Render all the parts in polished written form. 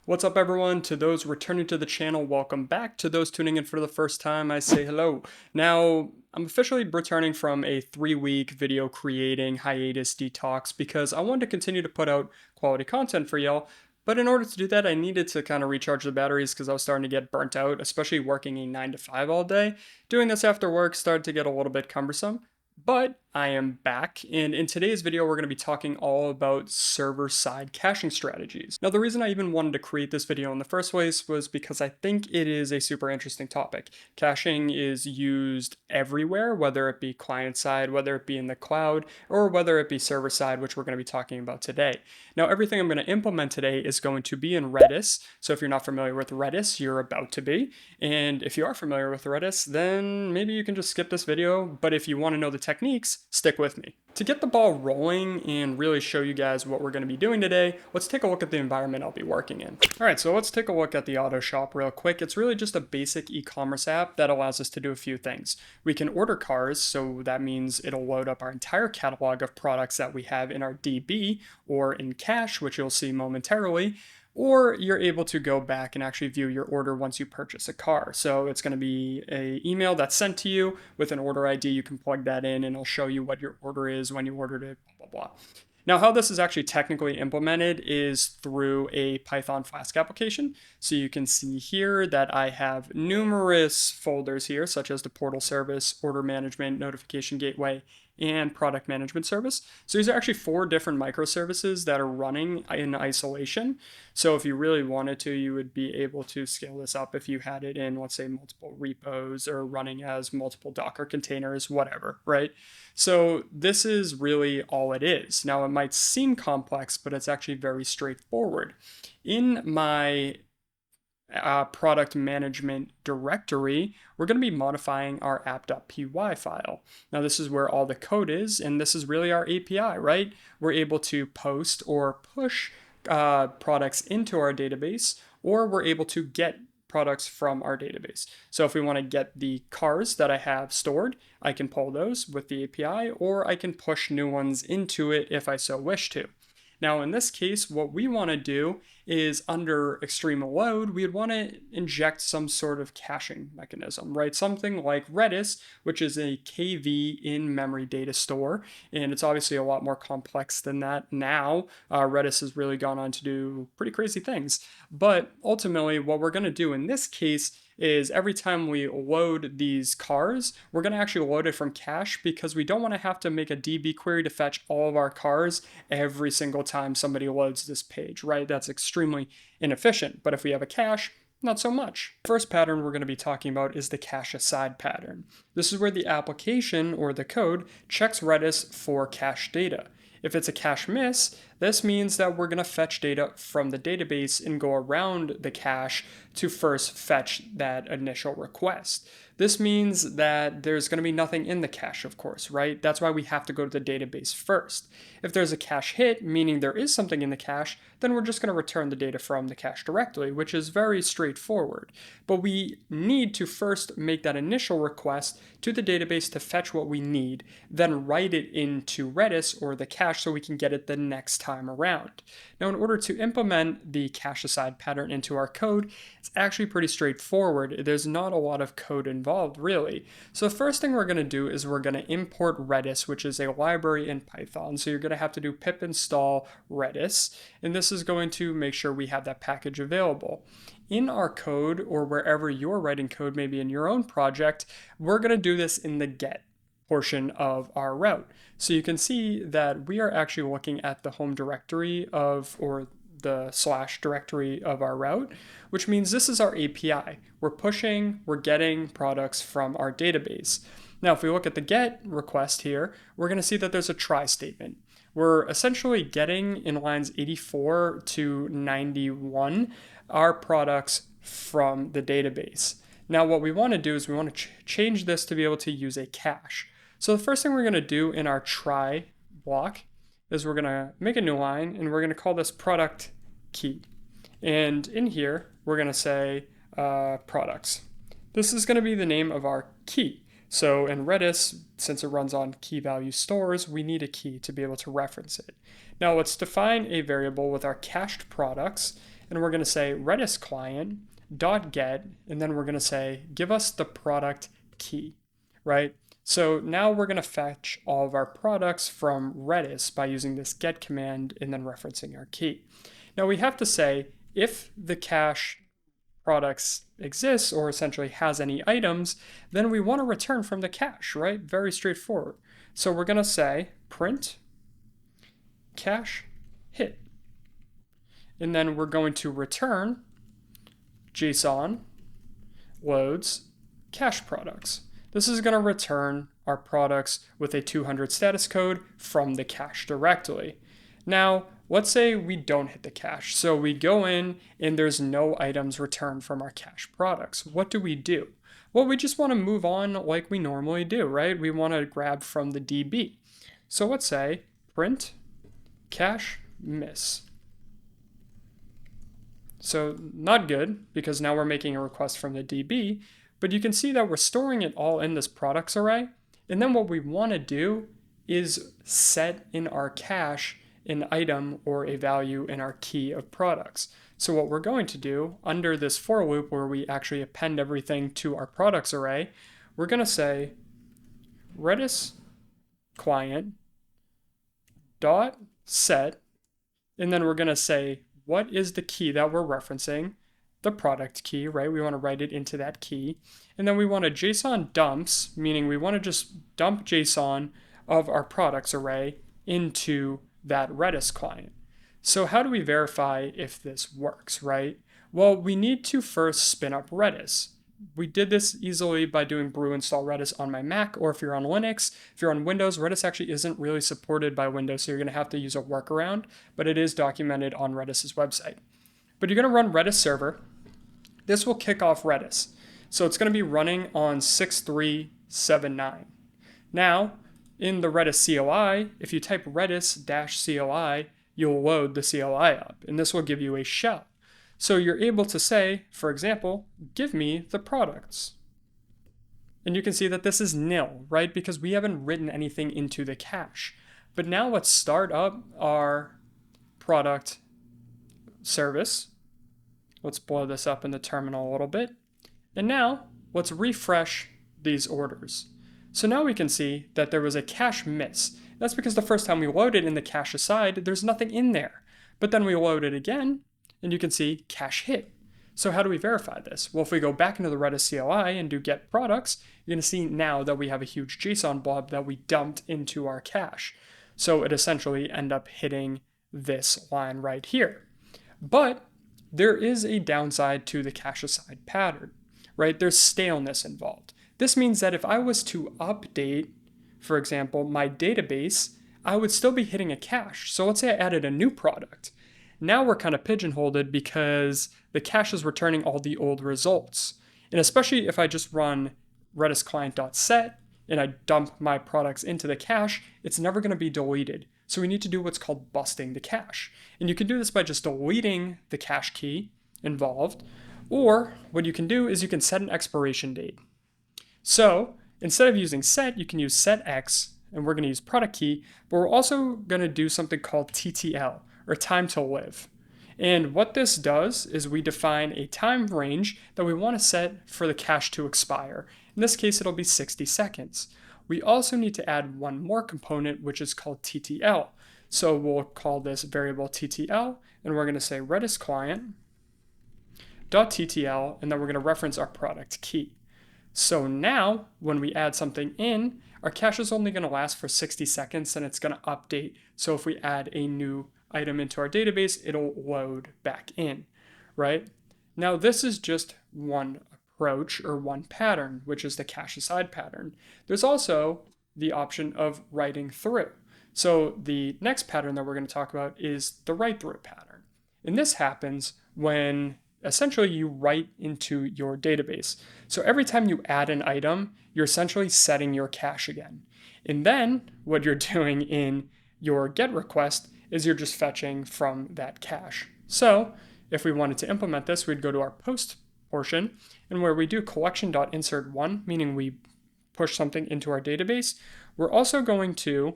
What's up, everyone? To those returning to the channel, welcome back. To those tuning in for the first time, I say hello. Now, I'm officially returning from a 3-week video creating hiatus detox because I wanted to continue to put out quality content for y'all. But in order to do that, I needed to kind of recharge the batteries because I was starting to get burnt out, especially working a 9 to 5 all day. Doing this after work started to get a little bit cumbersome. But I am back, and in today's video, we're going to be talking all about server-side caching strategies. Now, the reason I even wanted to create this video in the first place was because I think it is a super interesting topic. Caching is used everywhere, whether it be client-side, whether it be in the cloud, or whether it be server-side, which we're going to be talking about today. Now, everything I'm going to implement today is going to be in Redis, so if you're not familiar with Redis, you're about to be, and if you are familiar with Redis, then maybe you can just skip this video, but if you want to know the techniques, stick with me. To get the ball rolling and really show you guys what we're going to be doing today, let's take a look at the environment I'll be working in. All right, so let's take a look at the auto shop real quick. It's really just a basic e-commerce app that allows us to do a few things. We can order cars, so that means it'll load up our entire catalog of products that we have in our DB or in cache, which you'll see momentarily. Or you're able to go back and actually view your order once you purchase a car. So it's going to be an email that's sent to you with an order ID. You can plug that in and it'll show you what your order is, when you ordered it, blah, blah, blah. Now, how this is actually technically implemented is through a Python Flask application. So you can see here that I have numerous folders here, such as the portal service, order management, notification gateway, and product management service. So these are actually 4 different microservices that are running in isolation. So if you really wanted to, you would be able to scale this up if you had it in, let's say, multiple repos or running as multiple Docker containers, whatever, right? So this is really all it is. Now, it might seem complex, but it's actually very straightforward. In my product management directory, we're going to be modifying our app.py file. Now, this is where all the code is, and this is really our API, right? We're able to post or push products into our database, or we're able to get products from our database. So if we want to get the cars that I have stored, I can pull those with the API, or I can push new ones into it if I so wish to. Now, in this case, what we want to do is under extreme load, we'd want to inject some sort of caching mechanism, right? Something like Redis, which is a KV in-memory data store. And it's obviously a lot more complex than that now. Redis has really gone on to do pretty crazy things. But ultimately, what we're going to do in this case is every time we load these cars, we're going to actually load it from cache because we don't want to have to make a DB query to fetch all of our cars every single time somebody loads this page, right? That's extremely inefficient. But if we have a cache, not so much. The first pattern we're going to be talking about is the cache aside pattern. This is where the application or the code checks Redis for cache data. If it's a cache miss, this means that we're going to fetch data from the database and go around the cache to first fetch that initial request. This means that there's going to be nothing in the cache, of course, right? That's why we have to go to the database first. If there's a cache hit, meaning there is something in the cache, then we're just going to return the data from the cache directly, which is very straightforward. But we need to first make that initial request to the database to fetch what we need, then write it into Redis or the cache so we can get it the next time around. Now, in order to implement the cache aside pattern into our code, it's actually pretty straightforward. There's not a lot of code involved, really. So the first thing we're going to do is we're going to import Redis, which is a library in Python. So you're going to have to do pip install Redis, and this is going to make sure we have that package available. In our code, or wherever you're writing code, maybe in your own project, we're going to do this in the get portion of our route. So you can see that we are actually looking at the home directory of, or the / directory of our route, which means this is our API. We're pushing, we're getting products from our database. Now, if we look at the get request here, we're going to see that there's a try statement. We're essentially getting in lines 84 to 91 our products from the database. Now, what we want to do is we want to change this to be able to use a cache. So the first thing we're going to do in our try block is we're going to make a new line, and we're going to call this product key. And in here, we're going to say products. This is going to be the name of our key. So in Redis, since it runs on key value stores, we need a key to be able to reference it. Now let's define a variable with our cached products, and we're going to say Redis client dot get, and then we're going to say give us the product key, right? So now we're going to fetch all of our products from Redis by using this get command and then referencing our key. Now we have to say if the cache products exists or essentially has any items, then we want to return from the cache, right? Very straightforward. So we're going to say print cache hit. And then we're going to return JSON loads cache products. This is going to return our products with a 200 status code from the cache directly. Now, let's say we don't hit the cache. So we go in and there's no items returned from our cache products. What do we do? Well, we just want to move on like we normally do, right? We want to grab from the DB. So let's say print cache miss. So not good, because now we're making a request from the DB, but you can see that we're storing it all in this products array. And then what we want to do is set in our cache an item or a value in our key of products. So what we're going to do under this for loop where we actually append everything to our products array, we're going to say Redis client dot set, and then we're going to say what is the key that we're referencing, the product key, right? We want to write it into that key. And then we want a JSON dumps, meaning we want to just dump JSON of our products array into that Redis client. So how do we verify if this works, right? Well, we need to first spin up Redis. We did this easily by doing brew install Redis on my Mac, or if you're on Linux. If you're on Windows, Redis actually isn't really supported by Windows, so you're going to have to use a workaround, but it is documented on Redis's website. But you're going to run Redis server. This will kick off Redis. So it's going to be running on 6379. Now, in the Redis CLI, if you type redis-CLI, you'll load the CLI up, and this will give you a shell. So you're able to say, for example, give me the products. And you can see that this is nil, right? Because we haven't written anything into the cache. But now let's start up our product service. Let's blow this up in the terminal a little bit. And now let's refresh these orders. So now we can see that there was a cache miss. That's because the first time we loaded in the cache aside, there's nothing in there. But then we load it again, and you can see cache hit. So how do we verify this? Well, if we go back into the Redis CLI and do get products, you're going to see now that we have a huge JSON blob that we dumped into our cache. So it essentially ended up hitting this line right here. But there is a downside to the cache aside pattern, right? There's staleness involved. This means that if I was to update, for example, my database, I would still be hitting a cache. So let's say I added a new product. Now we're kind of pigeonholed because the cache is returning all the old results. And especially if I just run Redis client.set and I dump my products into the cache, it's never going to be deleted. So we need to do what's called busting the cache. And you can do this by just deleting the cache key involved. Or what you can do is you can set an expiration date. So instead of using set, you can use setx, and we're going to use product key, but we're also going to do something called TTL, or time to live. And what this does is we define a time range that we want to set for the cache to expire. In this case, it'll be 60 seconds. We also need to add one more component, which is called TTL. So we'll call this variable TTL, and we're going to say Redis client .ttl, and then we're going to reference our product key. So now, when we add something in, our cache is only going to last for 60 seconds, and it's going to update. So if we add a new item into our database, it'll load back in, right? Now, this is just one approach or one pattern, which is the cache aside pattern. There's also the option of writing through. So the next pattern that we're going to talk about is the write through pattern. And this happens when essentially you write into your database. So every time you add an item, you're essentially setting your cache again. And then what you're doing in your GET request is you're just fetching from that cache. So if we wanted to implement this, we'd go to our post portion, and where we do collection.insert1, meaning we push something into our database, we're also going to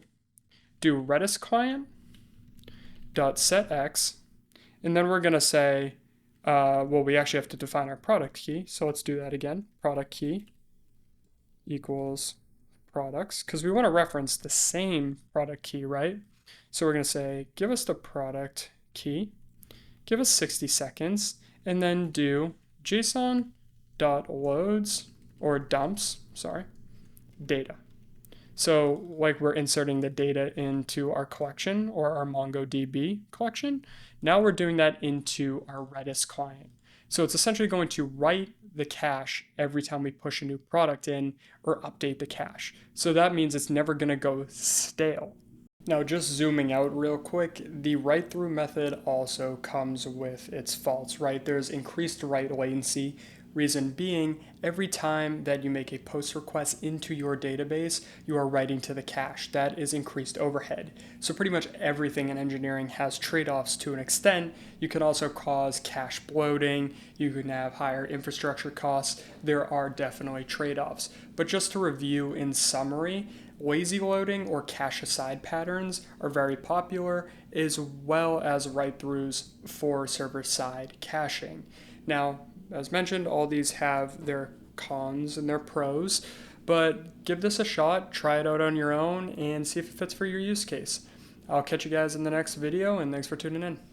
do Redis client.setx, and then we're going to say well, we actually have to define our product key. So let's do that again. Product key equals products, because we want to reference the same product key, right? So we're going to say, give us the product key, give us 60 seconds, and then do JSON.loads or dumps, sorry, data. So like we're inserting the data into our collection or our MongoDB collection. Now we're doing that into our Redis client. So it's essentially going to write the cache every time we push a new product in or update the cache. So that means it's never going to go stale. Now, just zooming out real quick, the write through method also comes with its faults, right? There's increased write latency. Reason being, every time that you make a post request into your database, you are writing to the cache. That is increased overhead. So pretty much everything in engineering has trade-offs to an extent. You can also cause cache bloating. You can have higher infrastructure costs. There are definitely trade-offs. But just to review in summary, lazy loading or cache aside patterns are very popular, as well as write-throughs for server-side caching. Now, as mentioned, all these have their cons and their pros, but give this a shot, try it out on your own, and see if it fits for your use case. I'll catch you guys in the next video, and thanks for tuning in.